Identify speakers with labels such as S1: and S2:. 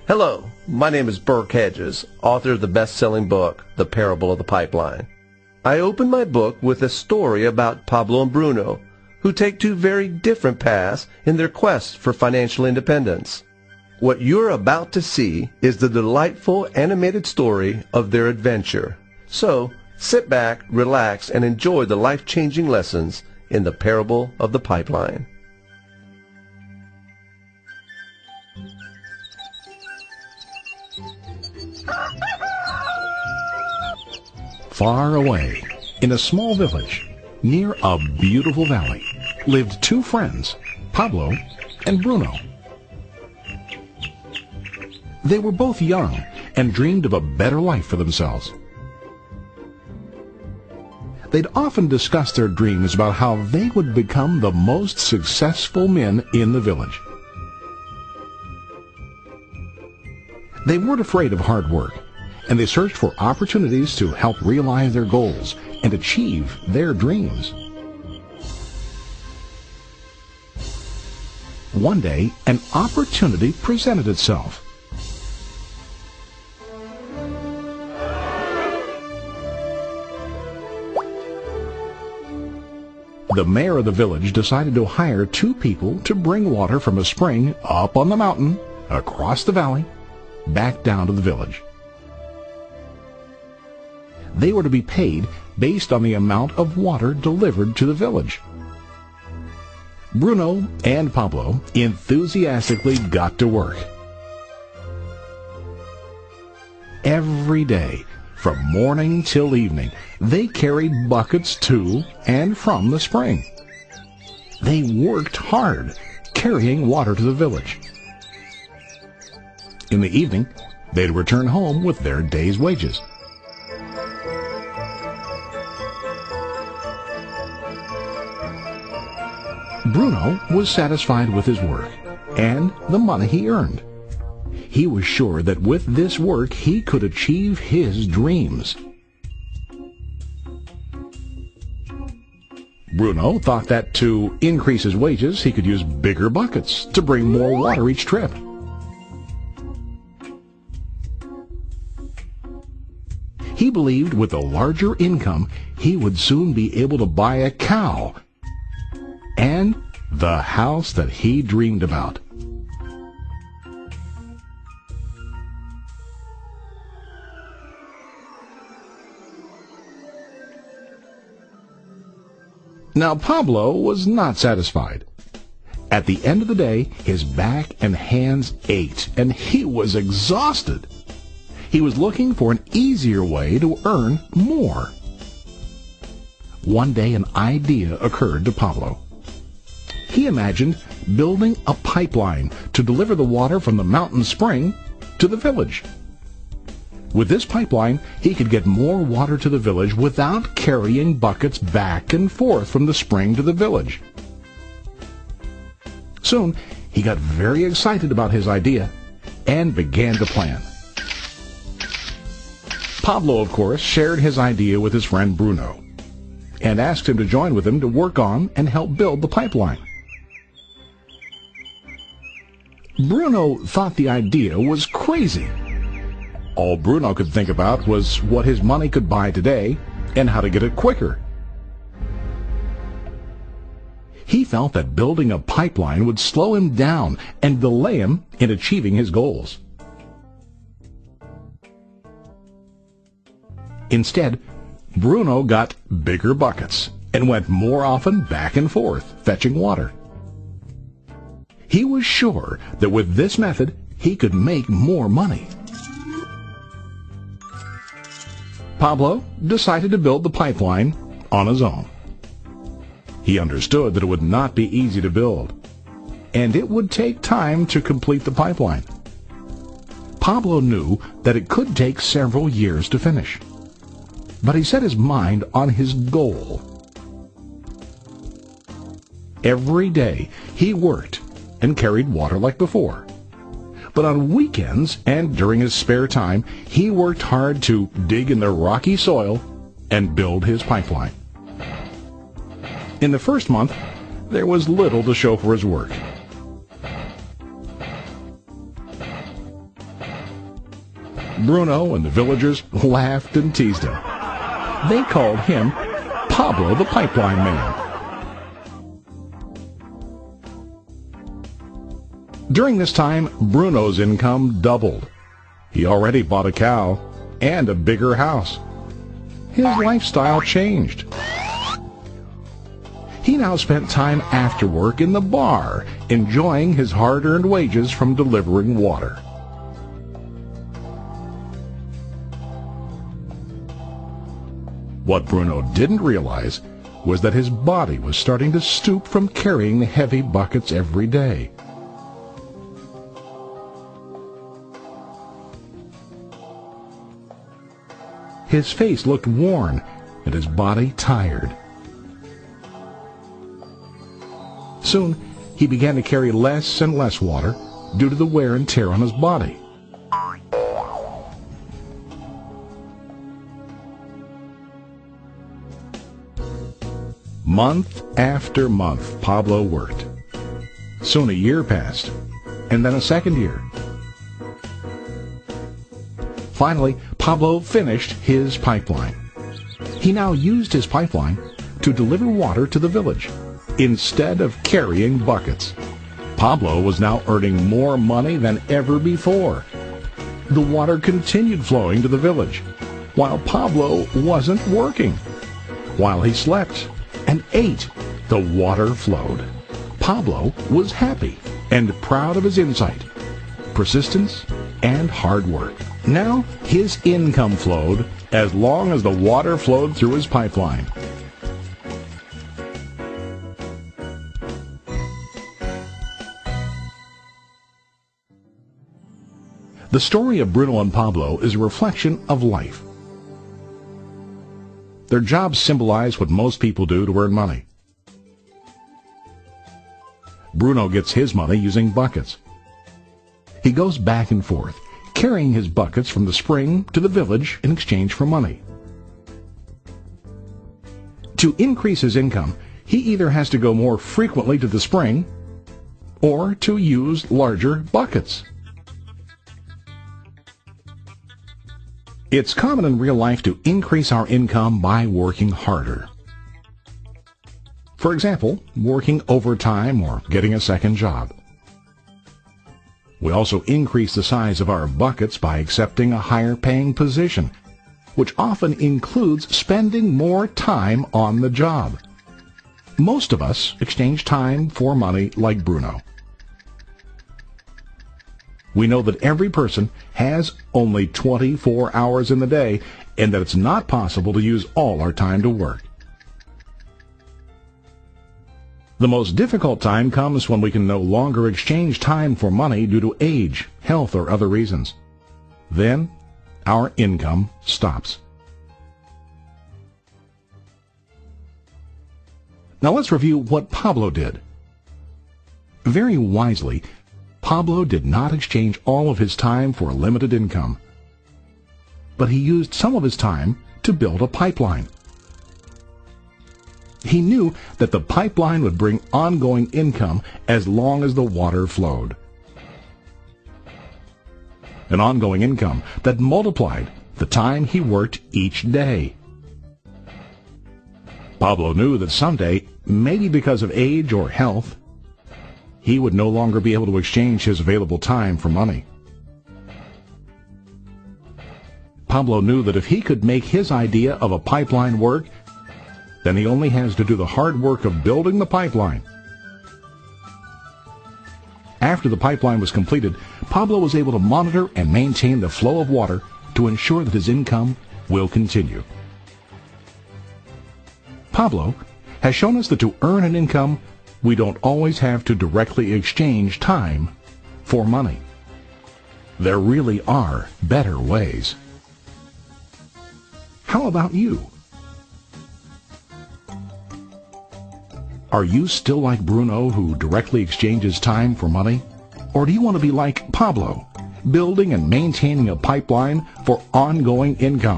S1: Hello, my name is Burke Hedges, author of the best-selling book, The Parable of the Pipeline. I open my book with a story about Pablo and Bruno, who take two very different paths in their quest for financial independence. What you're about to see is the delightful animated story of their adventure. So, sit back, relax, and enjoy the life-changing lessons in The Parable of the Pipeline.
S2: Far away, in a small village, near a beautiful valley, lived two friends, Pablo and Bruno. They were both young and dreamed of a better life for themselves. They'd often discussed their dreams about how they would become the most successful men in the village. They weren't afraid of hard work, and they searched for opportunities to help realize their goals and achieve their dreams. One day, an opportunity presented itself. The mayor of the village decided to hire two people to bring water from a spring up on the mountain, across the valley, back down to the village. They were to be paid based on the amount of water delivered to the village. Bruno and Pablo enthusiastically got to work. Every day, from morning till evening, they carried buckets to and from the spring. They worked hard, carrying water to the village. In the evening, they'd return home with their day's wages. Bruno was satisfied with his work and the money he earned. He was sure that with this work he could achieve his dreams. Bruno thought that to increase his wages he could use bigger buckets to bring more water each trip. He believed with a larger income he would soon be able to buy a cow and the house that he dreamed about. Now Pablo was not satisfied. At the end of the day, his back and hands ached, and he was exhausted. He was looking for an easier way to earn more. One day an idea occurred to Pablo. He imagined building a pipeline to deliver the water from the mountain spring to the village. With this pipeline, he could get more water to the village without carrying buckets back and forth from the spring to the village. Soon, he got very excited about his idea and began to plan. Pablo, of course, shared his idea with his friend Bruno and asked him to join with him to work on and help build the pipeline. Bruno thought the idea was crazy. All Bruno could think about was what his money could buy today and how to get it quicker. He felt that building a pipeline would slow him down and delay him in achieving his goals. Instead, Bruno got bigger buckets and went more often back and forth, fetching water. He was sure that with this method, he could make more money. Pablo decided to build the pipeline on his own. He understood that it would not be easy to build, and it would take time to complete the pipeline. Pablo knew that it could take several years to finish, but he set his mind on his goal. Every day he worked and carried water like before. But on weekends and during his spare time, he worked hard to dig in the rocky soil and build his pipeline. In the first month, there was little to show for his work. Bruno and the villagers laughed and teased him. They called him Pablo the Pipeline Man. During this time, Bruno's income doubled. He already bought a cow and a bigger house. His lifestyle changed. He now spent time after work in the bar, enjoying his hard-earned wages from delivering water. What Bruno didn't realize was that his body was starting to stoop from carrying the heavy buckets every day. His face looked worn and his body tired. Soon, he began to carry less and less water due to the wear and tear on his body. Month after month, Pablo worked. Soon a year passed, and then a second year. Finally, Pablo finished his pipeline. He now used his pipeline to deliver water to the village instead of carrying buckets. Pablo was now earning more money than ever before. The water continued flowing to the village, while Pablo wasn't working. While he slept and ate, the water flowed. Pablo was happy and proud of his insight, persistence, and hard work. Now his income flowed as long as the water flowed through his pipeline. The story of Bruno and Pablo is a reflection of life. Their jobs symbolize what most people do to earn money. Bruno gets his money using buckets. He goes back and forth, carrying his buckets from the spring to the village in exchange for money. To increase his income, he either has to go more frequently to the spring or to use larger buckets. It's common in real life to increase our income by working harder. For example, working overtime or getting a second job. We also increase the size of our buckets by accepting a higher paying position, which often includes spending more time on the job. Most of us exchange time for money like Bruno. We know that every person has only 24 hours in the day and that it's not possible to use all our time to work. The most difficult time comes when we can no longer exchange time for money due to age, health, or other reasons. Then, our income stops. Now let's review what Pablo did. Very wisely, Pablo did not exchange all of his time for a limited income, but he used some of his time to build a pipeline. He knew that the pipeline would bring ongoing income as long as the water flowed. An ongoing income that multiplied the time he worked each day. Pablo knew that someday, maybe because of age or health, he would no longer be able to exchange his available time for money. Pablo knew that if he could make his idea of a pipeline work, then he only has to do the hard work of building the pipeline. After the pipeline was completed, Pablo was able to monitor and maintain the flow of water to ensure that his income will continue. Pablo has shown us that to earn an income, we don't always have to directly exchange time for money. There really are better ways. How about you? Are you still like Bruno, who directly exchanges time for money? Or do you want to be like Pablo, building and maintaining a pipeline for ongoing income?